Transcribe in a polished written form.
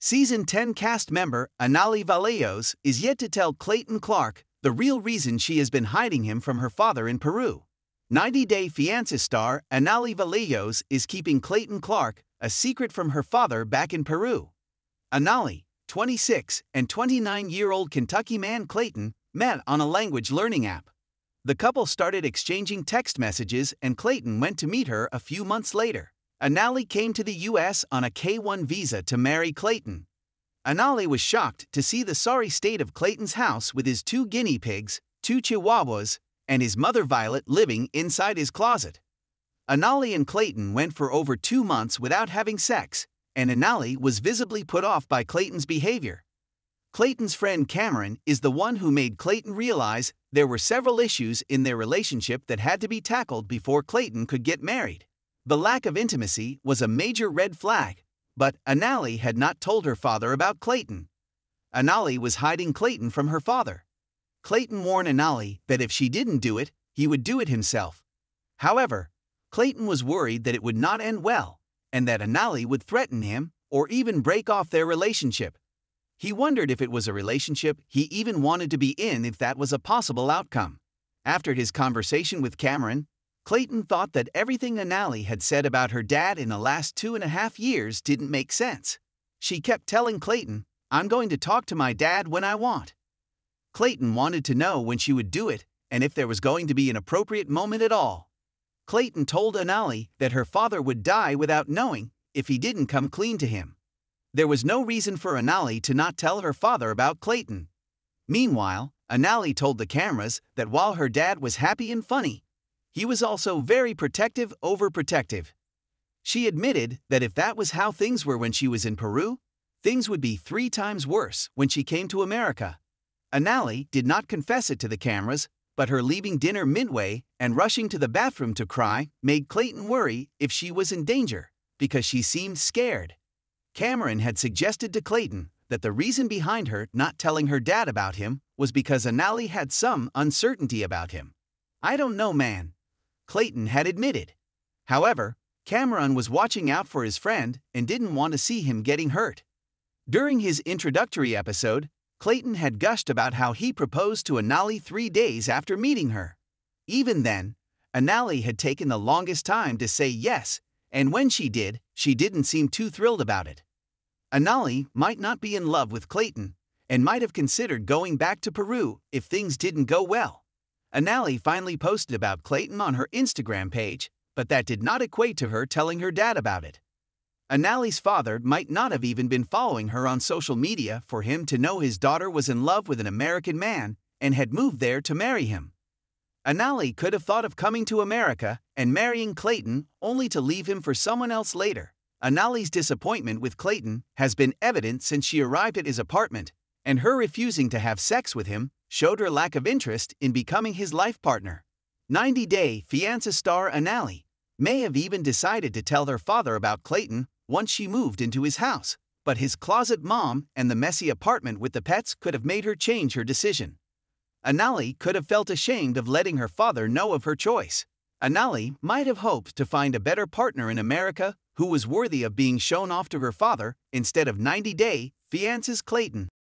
Season 10 cast member Anali Vallejos is yet to tell Clayton Clark the real reason she has been hiding him from her father in Peru. 90-Day Fiancé star Anali Vallejos is keeping Clayton Clark a secret from her father back in Peru. Anali, 26, and 29-year-old Kentucky man Clayton met on a language learning app. The couple started exchanging text messages and Clayton went to meet her a few months later. Anali came to the U.S. on a K-1 visa to marry Clayton. Anali was shocked to see the sorry state of Clayton's house with his 2 guinea pigs, 2 chihuahuas, and his mother Violet living inside his closet. Anali and Clayton went for over 2 months without having sex, and Anali was visibly put off by Clayton's behavior. Clayton's friend Cameron is the one who made Clayton realize there were several issues in their relationship that had to be tackled before Clayton could get married. The lack of intimacy was a major red flag, but Anali had not told her father about Clayton. Anali was hiding Clayton from her father. Clayton warned Anali that if she didn't do it, he would do it himself. However, Clayton was worried that it would not end well, and that Anali would threaten him or even break off their relationship. He wondered if it was a relationship he even wanted to be in if that was a possible outcome. After his conversation with Cameron, Clayton thought that everything Anali had said about her dad in the last 2.5 years didn't make sense. She kept telling Clayton, "I'm going to talk to my dad when I want." Clayton wanted to know when she would do it and if there was going to be an appropriate moment at all. Clayton told Anali that her father would die without knowing if he didn't come clean to him. There was no reason for Anali to not tell her father about Clayton. Meanwhile, Anali told the cameras that while her dad was happy and funny, he was also very protective, overprotective. She admitted that if that was how things were when she was in Peru, things would be 3 times worse when she came to America. Anali did not confess it to the cameras, but her leaving dinner midway and rushing to the bathroom to cry made Clayton worry if she was in danger, because she seemed scared. Cameron had suggested to Clayton that the reason behind her not telling her dad about him was because Anali had some uncertainty about him. "I don't know, man," Clayton had admitted. However, Cameron was watching out for his friend and didn't want to see him getting hurt. During his introductory episode, Clayton had gushed about how he proposed to Anali 3 days after meeting her. Even then, Anali had taken the longest time to say yes, and when she did, she didn't seem too thrilled about it. Anali might not be in love with Clayton and might have considered going back to Peru if things didn't go well. Anali finally posted about Clayton on her Instagram page, but that did not equate to her telling her dad about it. Anali's father might not have even been following her on social media for him to know his daughter was in love with an American man and had moved there to marry him. Anali could have thought of coming to America and marrying Clayton only to leave him for someone else later. Anali's disappointment with Clayton has been evident since she arrived at his apartment, and her refusing to have sex with him showed her lack of interest in becoming his life partner. 90-Day Fiancé star Anali may have even decided to tell her father about Clayton once she moved into his house, but his closet mom and the messy apartment with the pets could have made her change her decision. Anali could have felt ashamed of letting her father know of her choice. Anali might have hoped to find a better partner in America who was worthy of being shown off to her father instead of 90-Day Fiancé's Clayton.